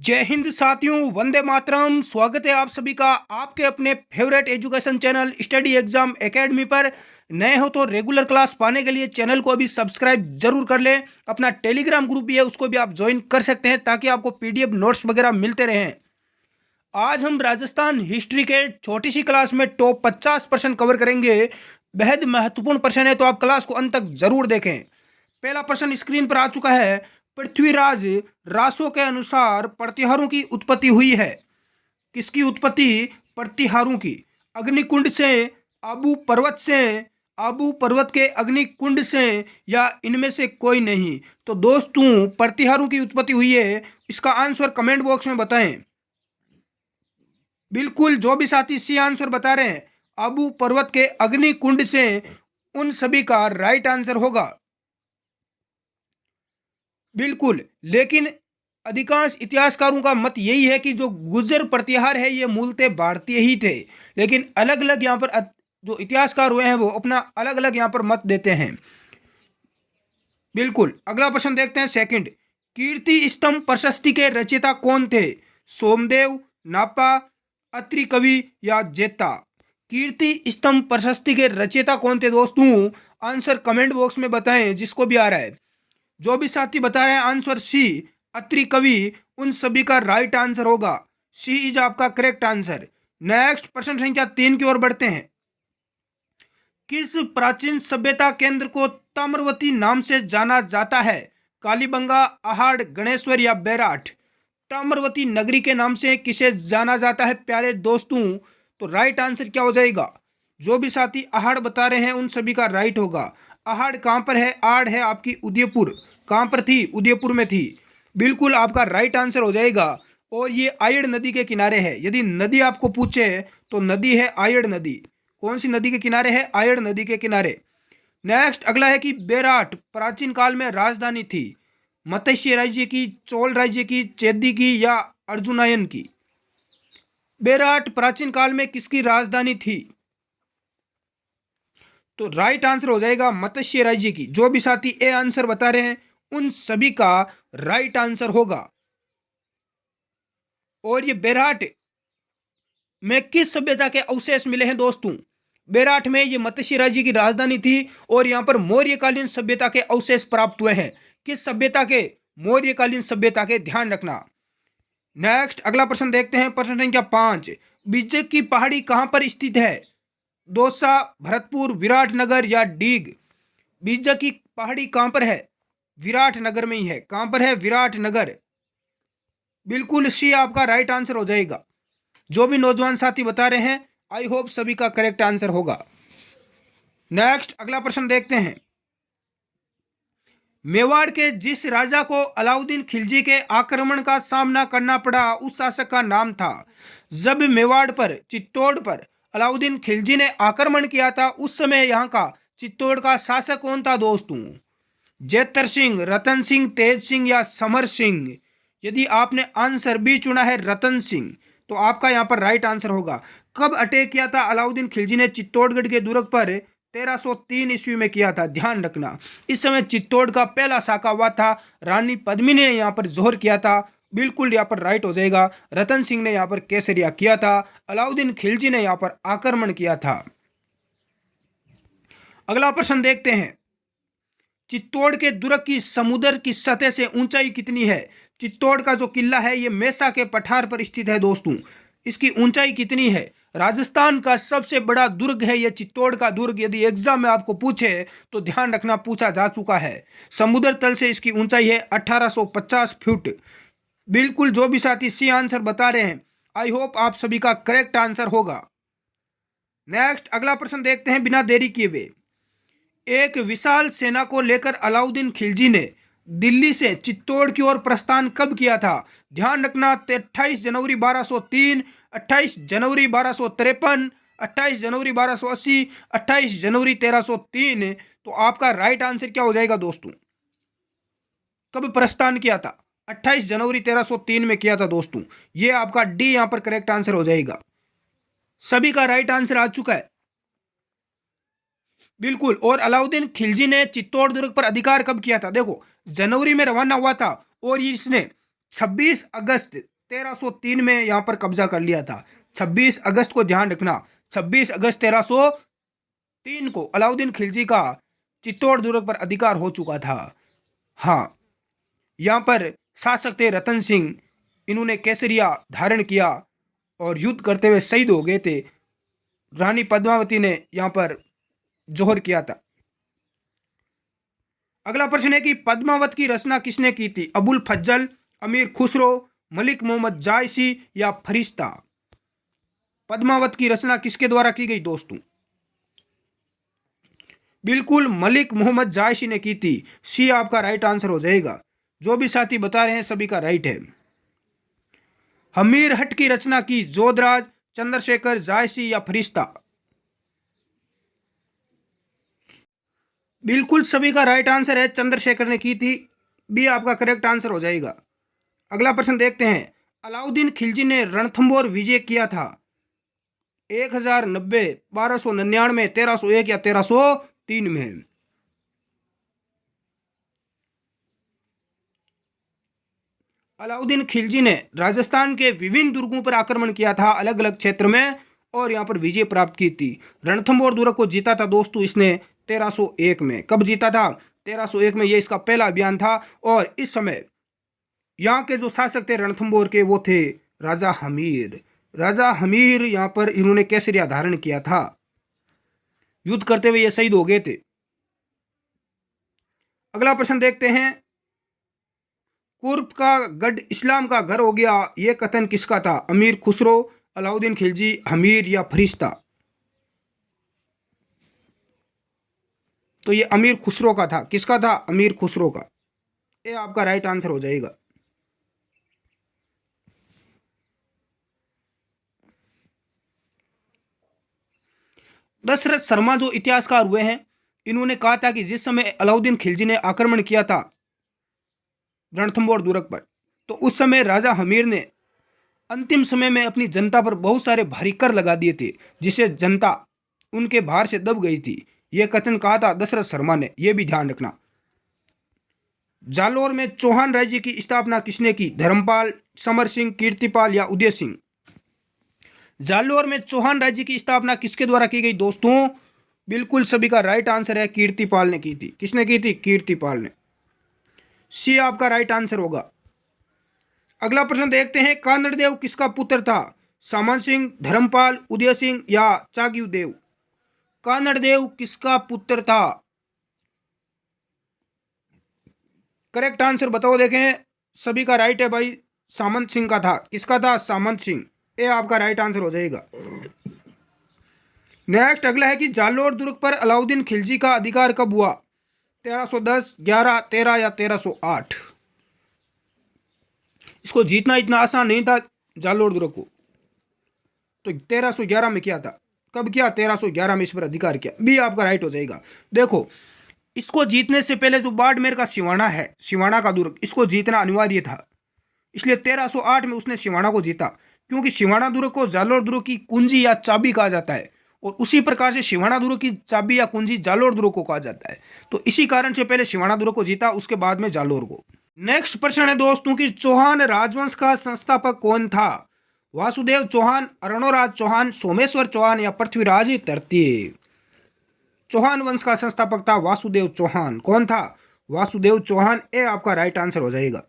जय हिंद साथियों, वंदे मातरम। स्वागत है आप सभी का आपके अपने favourite education channel study exam academy पर। नए हो तो रेगुलर क्लास पाने के लिए चैनल को अभी सब्सक्राइब जरूर कर लें। अपना टेलीग्राम ग्रुप भी है, उसको भी आप ज्वाइन कर सकते हैं ताकि आपको पीडीएफ नोट्स वगैरह मिलते रहें। आज हम राजस्थान हिस्ट्री के छोटी सी क्लास में टॉप 50% कवर करेंगे। बेहद महत्वपूर्ण प्रश्न है, तो आप क्लास को अंत तक जरूर देखें। पहला प्रश्न स्क्रीन पर आ चुका है। पृथ्वीराज रासो के अनुसार प्रतिहारों की उत्पत्ति हुई है। किसकी उत्पत्ति? प्रतिहारों की। अग्निकुंड से, आबू पर्वत से, आबू पर्वत के अग्निकुंड से, या इनमें से कोई नहीं। तो दोस्तों, प्रतिहारों की उत्पत्ति हुई है। इसका आंसर कमेंट बॉक्स में बताएं। बिल्कुल, जो भी साथी सी आंसर बता रहे हैं आबू पर्वत के अग्निकुंड से, उन सभी का राइट आंसर होगा। बिल्कुल, लेकिन अधिकांश इतिहासकारों का मत यही है कि जो गुर्जर प्रतिहार है ये मूलतः भारतीय ही थे, लेकिन अलग अलग यहाँ पर जो इतिहासकार हुए हैं वो अपना अलग अलग यहाँ पर मत देते हैं। बिल्कुल, अगला प्रश्न देखते हैं। सेकंड, कीर्ति स्तंभ प्रशस्ति के रचयिता कौन थे? सोमदेव, नापा, अत्रि कवि या जेता? कीर्ति स्तंभ प्रशस्ति के रचयिता कौन थे दोस्तों? आंसर कमेंट बॉक्स में बताएं जिसको भी आ रहा है। जो भी साथी बता रहे हैं आंसर सी अत्रि कवि, उन सभी का राइट आंसर होगा। सी इज आपका करेक्ट आंसर। नेक्स्ट प्रश्न संख्या 3 की ओर बढ़ते हैं। किस प्राचीन सभ्यता केंद्र को ताम्रवती नाम से जाना जाता है? कालीबंगा, अहाड़, गणेश्वर या बैराठ? ताम्रवती नगरी के नाम से किसे जाना जाता है प्यारे दोस्तों? तो राइट आंसर क्या हो जाएगा? जो भी साथी अहाड़ बता रहे हैं उन सभी का राइट होगा। अहाड़ कहाँ पर है? आड़ है आपकी उदयपुर। कहाँ पर थी? उदयपुर में थी। बिल्कुल, आपका राइट आंसर हो जाएगा। और ये आयड़ नदी के किनारे है। यदि नदी आपको पूछे तो नदी है आयड़ नदी। कौन सी नदी के किनारे है? आयड़ नदी के किनारे। नेक्स्ट अगला है कि बैराठ प्राचीन काल में राजधानी थी। मत्स्य राज्य की, चोल राज्य की, चेदी की या अर्जुनायन की? बैराठ प्राचीन काल में किसकी राजधानी थी? तो राइट आंसर हो जाएगा मत्स्य राज्य की। जो भी साथी ए आंसर बता रहे हैं उन सभी का राइट आंसर होगा। और ये बैराठ में किस सभ्यता के अवशेष मिले हैं दोस्तों? बैराठ में ये मत्स्य राज्य की राजधानी थी और यहां पर मौर्यकालीन सभ्यता के अवशेष प्राप्त हुए हैं। किस सभ्यता के? मौर्यकालीन सभ्यता के, ध्यान रखना। नेक्स्ट अगला प्रश्न देखते हैं। प्रश्न संख्या 5, बिज्जक की पहाड़ी कहां पर स्थित है? दौसा, भरतपुर, विराटनगर या डीग? बिज्जक की पहाड़ी कहां पर है? विराटनगर में ही है। कहां पर है? विराटनगर। बिल्कुल, सी आपका राइट आंसर हो जाएगा। जो भी नौजवान साथी बता रहे हैं आई होप सभी का करेक्ट आंसर होगा। नेक्स्ट अगला प्रश्न देखते हैं। मेवाड़ के जिस राजा को अलाउद्दीन खिलजी के आक्रमण का सामना करना पड़ा उस शासक का नाम था। जब मेवाड़ पर, चित्तौड़ पर अलाउद्दीन खिलजी ने आक्रमण किया था उस समय यहाँ का चित्तौड़ का शासक कौन था दोस्तों? जेतर सिंह, रतन सिंह, तेज सिंह या समर सिंह? यदि आपने आंसर बी चुना है रतन सिंह तो आपका यहाँ पर राइट आंसर होगा। कब अटैक किया था अलाउद्दीन खिलजी ने? चित्तौड़गढ़ के दुर्ग पर 1303 ईस्वी में किया था। ध्यान रखना, इस समय चित्तौड़ का पहला साका हुआ था। रानी पद्मिनी ने यहाँ पर जोहर किया था। बिल्कुल यहाँ पर राइट हो जाएगा। रतन सिंह ने यहाँ पर केसरिया किया था। अलाउद्दीन खिलजी ने यहाँ पर आक्रमण किया था। अगला प्रश्न देखते हैं। चित्तौड़ के दुर्ग की समुद्र की सतह से ऊंचाई कितनी है? चित्तौड़ का जो किला है ये मेसा के पठार पर स्थित है दोस्तों। इसकी ऊंचाई कितनी है? राजस्थान का सबसे बड़ा दुर्ग है ये चित्तौड़ का दुर्ग। यदि एग्जाम में आपको पूछे तो ध्यान रखना, पूछा जा चुका है। समुद्र तल से इसकी ऊंचाई है 1850 फीट। बिल्कुल, जो भी साथी सी आंसर बता रहे हैं आई होप आप सभी का करेक्ट आंसर होगा। नेक्स्ट अगला प्रश्न देखते हैं बिना देरी किए हुए। एक विशाल सेना को लेकर अलाउद्दीन खिलजी ने दिल्ली से चित्तौड़ की ओर प्रस्थान कब किया था? ध्यान रखना, 28 जनवरी 1203, 28 जनवरी 1253, 28 जनवरी 1280, 28 जनवरी 1303। तो आपका राइट आंसर क्या हो जाएगा दोस्तों? कब प्रस्थान किया था? 28 जनवरी 1303 में किया था दोस्तों। ये आपका डी यहां पर करेक्ट आंसर हो जाएगा। सभी का राइट आंसर आ चुका है। बिल्कुल, और अलाउद्दीन खिलजी ने चित्तौड़ दुर्ग पर अधिकार कब किया था? देखो, जनवरी में रवाना हुआ था और इसने 26 अगस्त 1303 में यहाँ पर कब्जा कर लिया था। 26 अगस्त को ध्यान रखना, 26 अगस्त 1303 को अलाउद्दीन खिलजी का चित्तौड़ दुर्ग पर अधिकार हो चुका था। हाँ, यहाँ पर शासक थे रतन सिंह, इन्होंने केसरिया धारण किया और युद्ध करते हुए शहीद हो गए थे। रानी पद्मावती ने यहाँ पर जोहर किया था। अगला प्रश्न है कि पद्मावत की रचना किसने की थी? अबुल फज्जल, अमीर खुसरो, मलिक मोहम्मद जायसी या फरिश्ता? पद्मावत की रचना किसके द्वारा की गई दोस्तों? बिल्कुल मलिक मोहम्मद जायसी ने की थी। सी आपका राइट आंसर हो जाएगा। जो भी साथी बता रहे हैं सभी का राइट है। हमीर हट की रचना की जोधराज, चंद्रशेखर, जायसी या फरिश्ता? बिल्कुल सभी का राइट आंसर है, चंद्रशेखर ने की थी। बी आपका करेक्ट आंसर हो जाएगा। अगला प्रश्न देखते हैं। अलाउद्दीन खिलजी ने रणथंभौर विजय किया था 1090, 1299, 1301 या 1303 में? अलाउद्दीन खिलजी ने राजस्थान के विभिन्न दुर्गों पर आक्रमण किया था अलग अलग क्षेत्र में और यहाँ पर विजय प्राप्त की थी। रणथंभौर दुर्ग को जीता था दोस्तों इसने 1301 में। कब जीता था? 1301 में। ये इसका पहला अभियान था और इस समय यहाँ के जो शासक थे रणथंभौर के वो थे राजा हमीर। राजा हमीर यहाँ पर इन्होंने केसरिया धारण किया था। युद्ध करते हुए ये शहीद हो गए थे। अगला प्रश्न देखते हैं। कुर्ब का गढ़ इस्लाम का घर हो गया, यह कथन किसका था? अमीर खुसरो, अलाउद्दीन खिलजी, हमीर या फरिश्ता? तो ये अमीर खुसरो का था। किसका था? अमीर खुसरो का। ये आपका राइट आंसर हो जाएगा। दशरथ शर्मा जो इतिहासकार हुए हैं, इन्होंने कहा था कि जिस समय अलाउद्दीन खिलजी ने आक्रमण किया था रणथंभौर दुर्ग पर, तो उस समय राजा हमीर ने अंतिम समय में अपनी जनता पर बहुत सारे भारी कर लगा दिए थे, जिससे जनता उनके भार से दब गई थी। यह कथन कहा था दशरथ शर्मा ने, यह भी ध्यान रखना। जालोर में चौहान राज्य की स्थापना किसने की? धर्मपाल, समर सिंह, कीर्तिपाल या उदय सिंह? जालोर में चौहान राज्य की स्थापना किसके द्वारा की गई दोस्तों? बिल्कुल सभी का राइट आंसर है, कीर्तिपाल ने की थी। किसने की थी? कीर्तिपाल ने। सी आपका राइट आंसर होगा। अगला प्रश्न देखते हैं। कानड़देव किसका पुत्र था? सामंत सिंह, धर्मपाल, उदय सिंह या चाग्युदेव? कानड़देव किसका पुत्र था? करेक्ट आंसर बताओ। देखें सभी का राइट है भाई, सामंत सिंह का था। किसका था? सामंत सिंह। ये आपका राइट आंसर हो जाएगा। नेक्स्ट अगला है कि जालोर दुर्ग पर अलाउद्दीन खिलजी का अधिकार कब हुआ? 1310, 11, 13 या 1308? इसको जीतना इतना आसान नहीं था जालोर दुर्ग को, तो 1311 में किया था। कब किया? 1311 में इस पर अधिकार किया। बी आपका राइट हो जाएगा। देखो इसको जीतने से पहले जो बाड़मेर का सिवाना है, सिवाना का दुर्ग, इसको जीतना अनिवार्य था, इसलिए 1308 में उसने सिवाना को जीता, क्योंकि सिवाना दुर्ग को जालोर दुर्ग की कुंजी या चाबी कहा जाता है और उसी प्रकार से सिवाना दुर्ग की चाबी या कुंजी जालोर दुर्ग को कहा जाता है। तो इसी कारण से पहले सिवाना दुर्ग को जीता, उसके बाद में जालोर को। नेक्स्ट प्रश्न है दोस्तों कि चौहान राजवंश का संस्थापक कौन था? वासुदेव चौहान, अरुणोराज चौहान, सोमेश्वर चौहान या पृथ्वीराज तृतीय? चौहान वंश का संस्थापक था वासुदेव चौहान। कौन था? वासुदेव चौहान। ये आपका राइट आंसर हो जाएगा।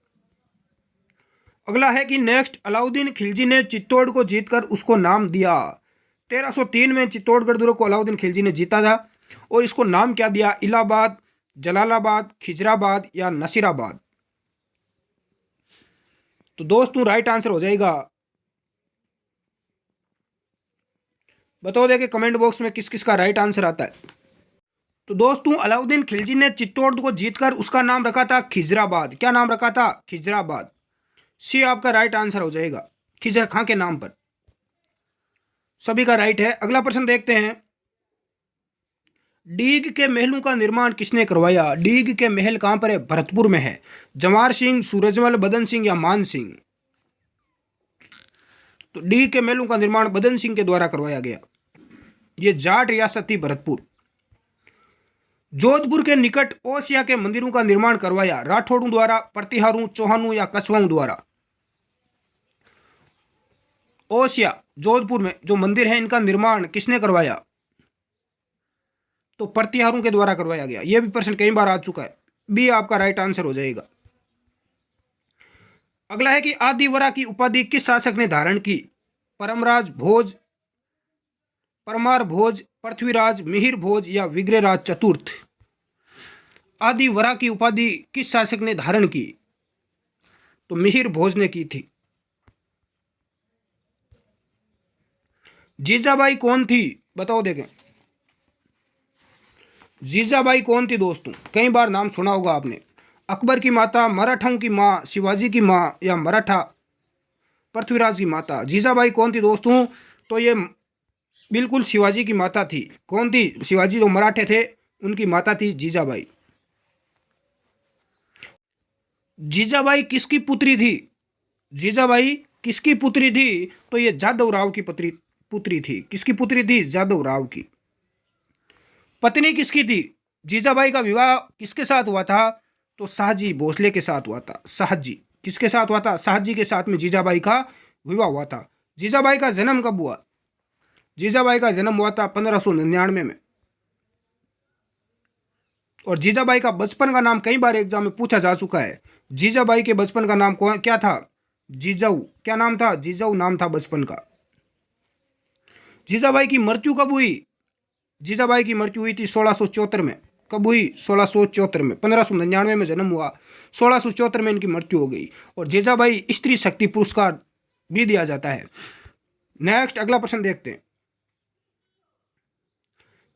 अगला है कि नेक्स्ट अलाउद्दीन खिलजी ने चित्तौड़ को जीतकर उसको नाम दिया। 1303 में चित्तौड़गढ़ दुर्ग को अलाउद्दीन खिलजी ने जीता था और इसको नाम क्या दिया? इलाहाबाद, जलालाबाद, खिजराबाद या नसीराबाद? तो दोस्तों राइट आंसर हो जाएगा। बताओ देखे कमेंट बॉक्स में किस किस का राइट आंसर आता है। तो दोस्तों अलाउद्दीन खिलजी ने चित्तौड़ को जीतकर उसका नाम रखा था खिजराबाद। क्या नाम रखा था? खिजराबाद। सी आपका राइट आंसर हो जाएगा, खिजर खां के नाम पर। सभी का राइट है। अगला प्रश्न देखते हैं। डीग के महलों का निर्माण किसने करवाया? डीग के महल कहां पर है? भरतपुर में है। जवाहर सिंह, सूरजमल, बदन सिंह या मान सिंह? तो डीग के महलों का निर्माण बदन सिंह के द्वारा करवाया गया। यह जाट रियासत थी भरतपुर। जोधपुर के निकट ओसिया के मंदिरों का निर्माण करवाया राठौड़ों द्वारा, प्रतिहारों, चौहानों या कछवाओं द्वारा? ओसिया जोधपुर में जो मंदिर है इनका निर्माण किसने करवाया? तो प्रतिहारों के द्वारा करवाया गया। यह भी प्रश्न कई बार आ चुका है। बी आपका राइट आंसर हो जाएगा। अगला है कि आदिवरा की उपाधि किस शासक ने धारण की? परमराज भोज, परमार भोज, पृथ्वीराज, मिहिर भोज या विग्रहराज चतुर्थ? आदिवरा की उपाधि किस शासक ने धारण की? तो मिहिर भोज ने की थी। जीजाबाई कौन थी? बताओ देखें। जीजाबाई कौन थी दोस्तों? कई बार नाम सुना होगा आपने। अकबर की माता, मराठाओं की माँ, शिवाजी की माँ या मराठा पृथ्वीराज की माता? जीजाबाई कौन थी दोस्तों? तो ये बिल्कुल शिवाजी की माता थी। कौन थी? शिवाजी जो मराठे थे उनकी माता थी जीजाबाई। जीजाबाई किसकी पुत्री थी? जीजाबाई किसकी पुत्री थी? तो ये जादव राव की पुत्री थी। किसकी पुत्री थी? जादव राव की। पत्नी किसकी थी? जीजाबाई का विवाह किसके साथ हुआ था? तो शाहजी भोसले के साथ हुआ था। शाहजी किसके साथ हुआ था? शाहजी के साथ में जीजाबाई का विवाह हुआ था। जीजाबाई का जन्म कब हुआ? जीजाबाई का जन्म हुआ था 1599 में। और जीजाबाई का बचपन का नाम कई बार एग्जाम में पूछा जा चुका है। जीजाबाई के बचपन का नाम क्या था? जीजाऊ। क्या नाम था? जीजाऊ नाम था बचपन का। जीजाबाई की मृत्यु कब हुई? जीजाबाई की मृत्यु हुई थी 1674 में। कब हुई? 1674 में। 1599 में जन्म हुआ, 1674 में इनकी मृत्यु हो गई। और जीजाबाई स्त्री शक्ति पुरस्कार भी दिया जाता है। नेक्स्ट अगला प्रश्न देखते हैं।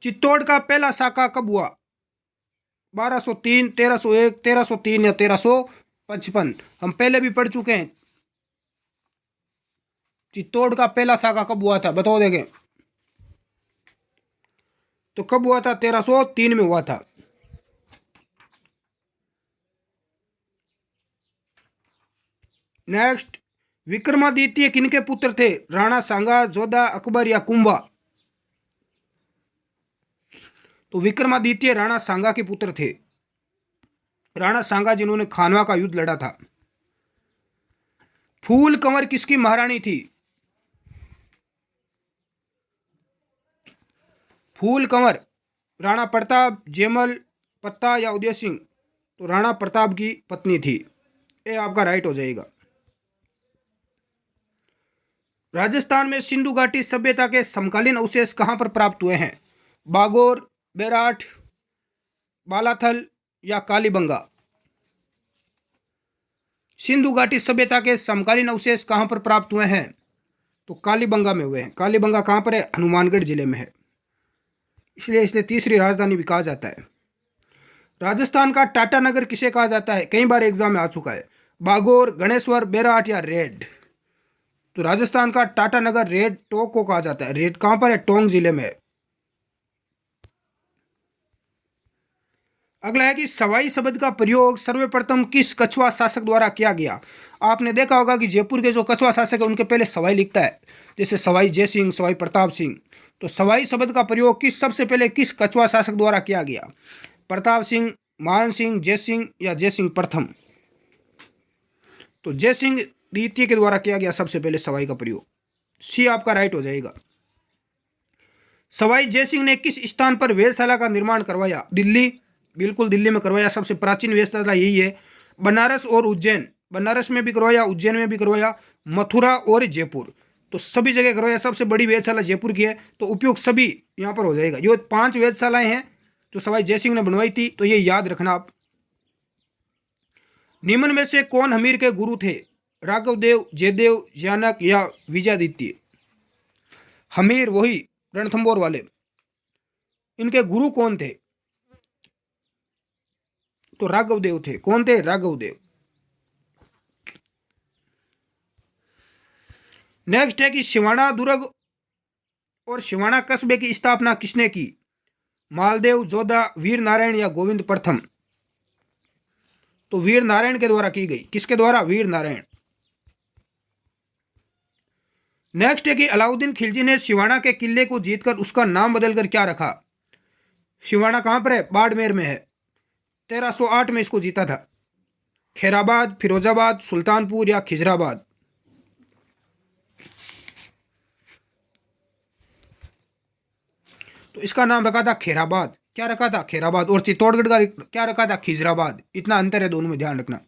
चित्तौड़ का पहला साका कब हुआ? 1203, 1301, 1303 या 1355? हम पहले भी पढ़ चुके हैं। चित्तौड़ का पहला साका कब हुआ था? बताओ देखें। तो कब हुआ था? 1303 में हुआ था। नेक्स्ट, विक्रमादित्य किनके पुत्र थे? राणा सांगा, जोधा, अकबर या कुंभा? तो विक्रमादित्य राणा सांगा के पुत्र थे। राणा सांगा जिन्होंने खानवा का युद्ध लड़ा था। फूल कंवर किसकी महारानी थी? फूल कंवर राणा प्रताप, जयमल, पत्ता या उदय सिंह? तो राणा प्रताप की पत्नी थी। ये आपका राइट हो जाएगा। राजस्थान में सिंधु घाटी सभ्यता के समकालीन अवशेष कहां पर प्राप्त हुए हैं? बागोर, बेराठ, बालाथल या कालीबंगा? सिंधु घाटी सभ्यता के समकालीन अवशेष कहां पर प्राप्त हुए हैं? तो कालीबंगा में हुए हैं। कालीबंगा कहां पर है? हनुमानगढ़ जिले में है। इसलिए तीसरी राजधानी भी कहा जाता है। राजस्थान का टाटा नगर किसे कहा जाता है? कई बार एग्जाम में आ चुका है। बागोर, गणेश्वर, बेराट या रेड? तो राजस्थान का टाटा नगर रेड टोंक को कहा जाता है। रेड कहां पर है? टोंक जिले में है। अगला है कि सवाई शब्द का प्रयोग सर्वप्रथम किस कछुआ शासक द्वारा किया गया? आपने देखा होगा कि जयपुर के जो कछुआ शासक है उनके पहले सवाई लिखता है, जैसे सवाई जय सिंह, सवाई प्रताप सिंह। तो सवाई शब्द का प्रयोग सबसे पहले किस कछुआ शासक द्वारा किया गया? प्रताप सिंह, मान सिंह, जय सिंह या जय सिंह प्रथम? तो जय सिंह द्वितीय के द्वारा किया गया सबसे पहले सवाई का प्रयोग। सी आपका राइट हो जाएगा। सवाई जय सिंह ने किस स्थान पर वेधशाला का निर्माण करवाया? दिल्ली। बिल्कुल दिल्ली में करवाया। सबसे प्राचीन वेधशाला यही है। बनारस और उज्जैन, बनारस में भी करवाया, उज्जैन में भी करवाया, मथुरा और जयपुर, तो सभी जगह करवाया। सबसे बड़ी वेधशाला जयपुर की है, तो उपयोग सभी यहाँ पर हो जाएगा। ये 5 वेधशालाएं हैं जो सवाई जय सिंह ने बनवाई थी, तो ये याद रखना आप। निम्न में से कौन हमीर के गुरु थे? राघवदेव, जयदेव, जानक या विजयादित्य? हमीर वही रणथंबोर वाले। इनके गुरु कौन थे? तो राघवदेव थे। कौन थे? राघवदेव। नेक्स्ट है कि सिवाना दुर्ग और सिवाना कस्बे की स्थापना किसने की? मालदेव, जोधा, वीर नारायण या गोविंद प्रथम? तो वीर नारायण के द्वारा की गई। किसके द्वारा? वीर नारायण। नेक्स्ट है कि अलाउद्दीन खिलजी ने सिवाना के किले को जीतकर उसका नाम बदलकर क्या रखा? सिवाना कहां पर है? बाड़मेर में है। 1308 में इसको जीता था। खैराबाद, फिरोजाबाद, सुल्तानपुर या खिजराबाद? तो इसका नाम रखा था खैराबाद। क्या रखा था? खैराबाद। और चित्तौड़गढ़ का क्या रखा था? खिजराबाद। इतना अंतर है दोनों में, ध्यान रखना।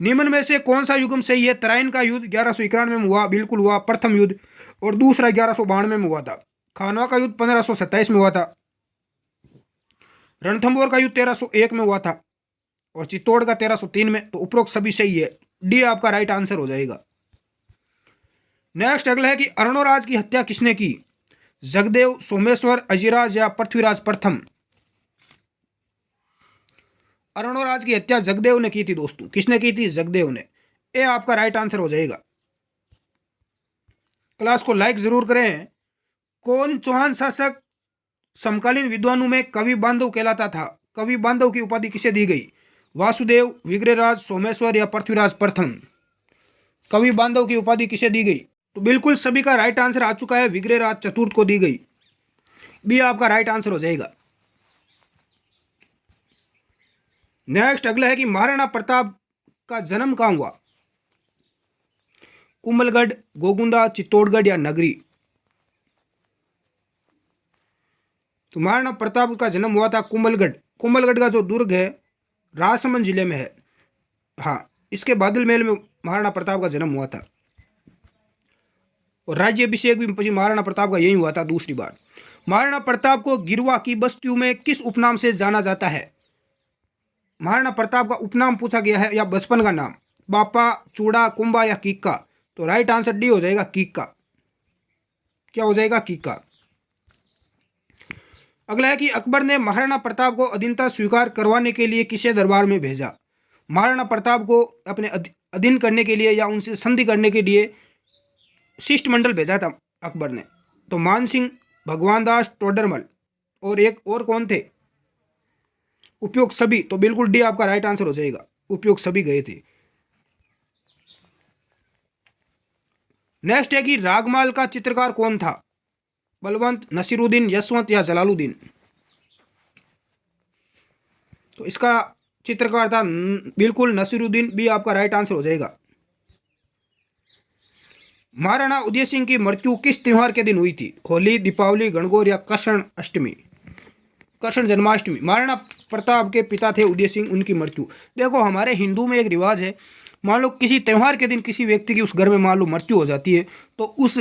निम्न में से कौन सा युग्म सही है? तराइन का युद्ध 1191 में हुआ, बिल्कुल हुआ, प्रथम युद्ध। और दूसरा 1192 में हुआ था। खानवा का युद्ध 1527 में हुआ था। रणथंभौर का युद्ध 1301 में हुआ था। और चित्तौड़ का 1303 में। तो उपरोक्त सभी सही है, डी आपका राइट आंसर हो जाएगा। नेक्स्ट अगला है कि अर्णोराज की हत्या किसने की? जगदेव, सोमेश्वर, अजिराज या पृथ्वीराज प्रथम? अर्णोराज की हत्या जगदेव ने की थी दोस्तों। किसने की थी? जगदेव ने। ए आपका राइट आंसर हो जाएगा। क्लास को लाइक जरूर करें। कौन चौहान शासक समकालीन विद्वानों में कवि बांधव कहलाता था? कवि बांधव की उपाधि किसे दी गई? वासुदेव, विग्रहराज, सोमेश्वर या पृथ्वीराज प्रथम? कवि बांधव की उपाधि किसे दी गई? तो बिल्कुल सभी का राइट आंसर आ चुका है, विग्रहराज चतुर्थ को दी गई। बी आपका राइट आंसर हो जाएगा। नेक्स्ट अगला है कि महाराणा प्रताप का जन्म कहाँ हुआ? कुंभलगढ़, गोगुंदा, चित्तौड़गढ़ या नगरी? तो महाराणा प्रताप का जन्म हुआ था कुंभलगढ़। कुंभलगढ़ का जो दुर्ग है राजसमंद जिले में है। हाँ, इसके बादल महल में महाराणा प्रताप का जन्म हुआ था। और राज्य अभिषेक भी महाराणा प्रताप का यही हुआ था दूसरी बार। महाराणा प्रताप को गिरवा की बस्तियों में किस उपनाम से जाना जाता है? महाराणा प्रताप का उपनाम पूछा गया है या बचपन का नाम? बापा, चूड़ा, कुंभा या कीका? तो राइट आंसर डी हो जाएगा, कीका। क्या हो जाएगा? कीका। अगला है कि अकबर ने महाराणा प्रताप को अधीनता स्वीकार करवाने के लिए किसे दरबार में भेजा? महाराणा प्रताप को अपने अधीन करने के लिए या उनसे संधि करने के लिए शिष्टमंडल भेजा था अकबर ने। तो मान सिंह, भगवान दास, टोडरमल और एक और कौन थे? उपयोग सभी। तो बिल्कुल डी आपका राइट आंसर हो जाएगा, उपयोग सभी गए थे। नेक्स्ट है कि रागमाल का चित्रकार कौन था? बलवंत, नसीरुद्दीन, यशवंत या जलालुद्दीन? तो इसका चित्रकार था बिल्कुल नसीरुद्दीन। बी आपका राइट आंसर हो जाएगा। महाराणा उदय सिंह की मृत्यु किस त्योहार के दिन हुई थी? होली, दीपावली, गणगौर या कृष्ण अष्टमी? कृष्ण जन्माष्टमी। महाराणा प्रताप के पिता थे उदय सिंह, उनकी मृत्यु। देखो हमारे हिंदू में एक रिवाज है, मान लो किसी त्यौहार के दिन किसी व्यक्ति की उस घर में मान लो मृत्यु हो जाती है, तो उस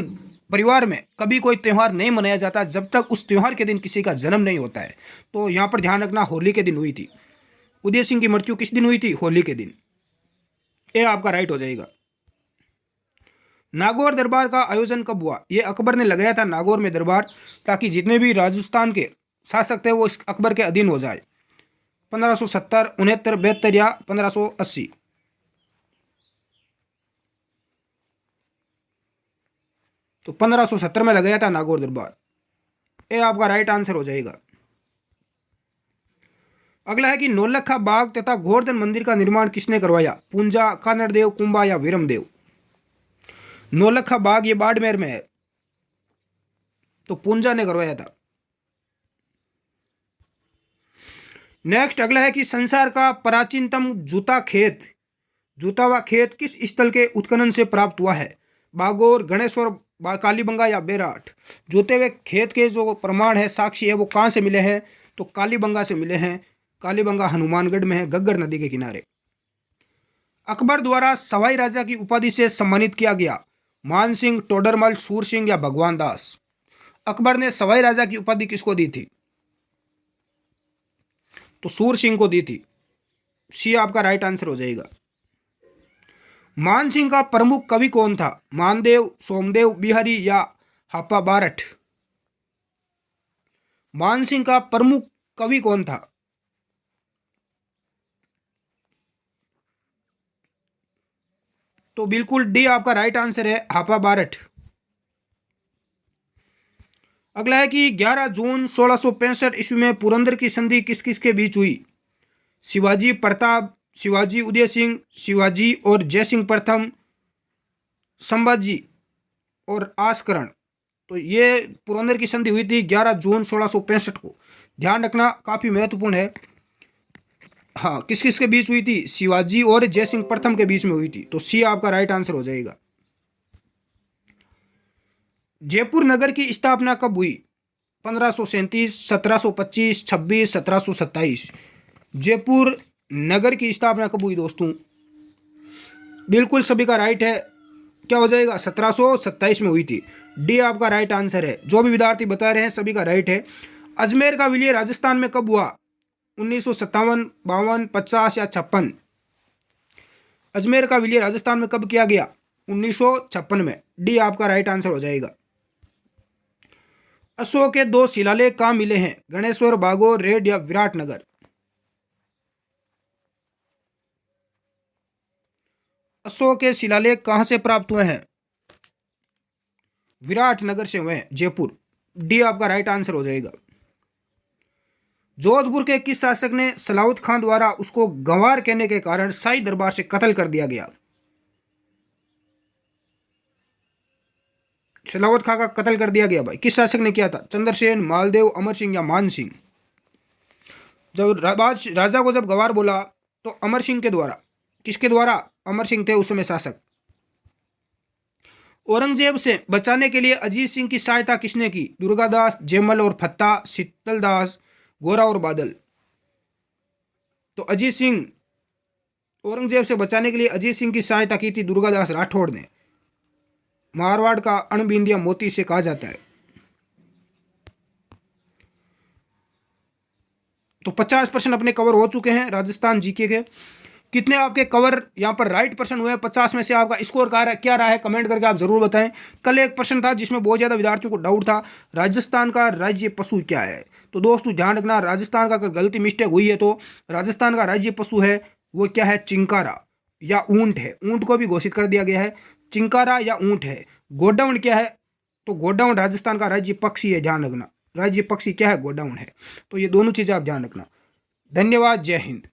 परिवार में कभी कोई त्यौहार नहीं मनाया जाता जब तक उस त्यौहार के दिन किसी का जन्म नहीं होता है। तो यहाँ पर ध्यान रखना, होली के दिन हुई थी। उदय सिंह की मृत्यु किस दिन हुई थी? होली के दिन। ये आपका राइट हो जाएगा। नागौर दरबार का आयोजन कब हुआ? ये अकबर ने लगाया था नागौर में दरबार, ताकि जितने भी राजस्थान के शासक थे वो इस अकबर के अधीन हो जाए। 1570, 69, 72 या 1580? तो 1570 में लगाया था नागौर दरबार। ये आपका राइट आंसर हो जाएगा। अगला है कि नौलखा बाग तथा गोवर्धन मंदिर का निर्माण किसने करवाया? पूंजा, कानड़देव, कुंभा या वीरमदेव? नौलखा बाग ये बाड़मेर में है, तो पूंजा ने करवाया था। नेक्स्ट अगला है कि संसार का प्राचीनतम जूता व खेत किस स्थल के उत्खनन से प्राप्त हुआ है? बागोर, गणेश्वर, कालीबंगा या बेराट? जूते हुए खेत के जो प्रमाण है, साक्षी है, वो कहाँ से मिले हैं? तो कालीबंगा से मिले हैं। कालीबंगा हनुमानगढ़ में है, गग्गर नदी के किनारे। अकबर द्वारा सवाई राजा की उपाधि से सम्मानित किया गया? मान सिंह, टोडरमल, सूर सिंह या भगवान दास? अकबर ने सवाई राजा की उपाधि किसको दी थी? तो सूर सिंह को दी थी। सी आपका राइट आंसर हो जाएगा। मान सिंह का प्रमुख कवि कौन था? मानदेव, सोमदेव, बिहारी या हापा बारठ? मान सिंह का प्रमुख कवि कौन था? तो बिल्कुल डी आपका राइट आंसर है, हापा बारठ। अगला है कि 11 जून 1665 ईस्वी में पुरंदर की संधि किस किस के बीच हुई? शिवाजी प्रताप, शिवाजी उदय सिंह, शिवाजी और जयसिंह प्रथम, संभाजी और आसकरण? तो ये पुरंदर की संधि हुई थी 11 जून 1665 को। ध्यान रखना, काफ़ी महत्वपूर्ण है। हाँ, किस किस के बीच हुई थी? शिवाजी और जयसिंह प्रथम के बीच में हुई थी। तो सी आपका राइट आंसर हो जाएगा। जयपुर नगर की स्थापना कब हुई? 1537, 1725, 26, 1727। जयपुर नगर की स्थापना कब हुई दोस्तों? बिल्कुल सभी का राइट है। क्या हो जाएगा? 1727 में हुई थी। डी आपका राइट आंसर है। जो भी विद्यार्थी बता रहे हैं सभी का राइट है। अजमेर का विलय राजस्थान में कब हुआ? 1957, 52, 50 या 56? अजमेर का विलय राजस्थान में कब किया गया? 1956 में। डी आपका राइट आंसर हो जाएगा। अशोक के 2 शिलालेख कहाँ मिले हैं? गणेश्वर, बागोर, रेड या विराटनगर? अशोक के शिलालेख कहाँ से प्राप्त हुए हैं? विराटनगर से हुए हैं, जयपुर। डी आपका राइट आंसर हो जाएगा। जोधपुर के किस शासक ने सलाउत खान द्वारा उसको गंवार कहने के कारण शाही दरबार से कत्ल कर दिया गया? सलावत खां का कत्ल कर दिया गया भाई, किस शासक ने किया था? चंद्रसेन, मालदेव, अमर सिंह या मान सिंह? जब राजा को जब गंवार बोला तो अमर सिंह के द्वारा। किसके द्वारा? अमर सिंह थे उस समय शासक। औरंगजेब से बचाने के लिए अजीत सिंह की सहायता किसने की? दुर्गादास, जयमल और फत्ता, शीतलदास, गोरा और बादल? तो अजीत सिंह, औरंगजेब से बचाने के लिए अजीत सिंह की सहायता की थी दुर्गादास राठौड़ ने। मारवाड़ का अणबिंदिया मोती से कहा जाता है। तो 50% अपने कवर हो चुके हैं राजस्थान जीके के। कितने आपके कवर यहाँ पर राइट पर्सन हुए हैं? 50 में से आपका स्कोर क्या रहा है? कमेंट करके आप जरूर बताएं। कल एक प्रश्न था जिसमें बहुत ज़्यादा विद्यार्थियों को डाउट था, राजस्थान का राज्य पशु क्या है? तो दोस्तों ध्यान रखना, राजस्थान का अगर गलती मिस्टेक हुई है तो राजस्थान का राज्य पशु है वो क्या है? चिंकारा या ऊंट है। ऊंट को भी घोषित कर दिया गया है, चिंकारा या ऊंट है। गोडाउन क्या है? तो गोडाउन राजस्थान का राज्य पक्षी है, ध्यान रखना। राज्य पक्षी क्या है? गोडाउन है। तो ये दोनों चीज़ें आप ध्यान रखना। धन्यवाद, जय हिंद।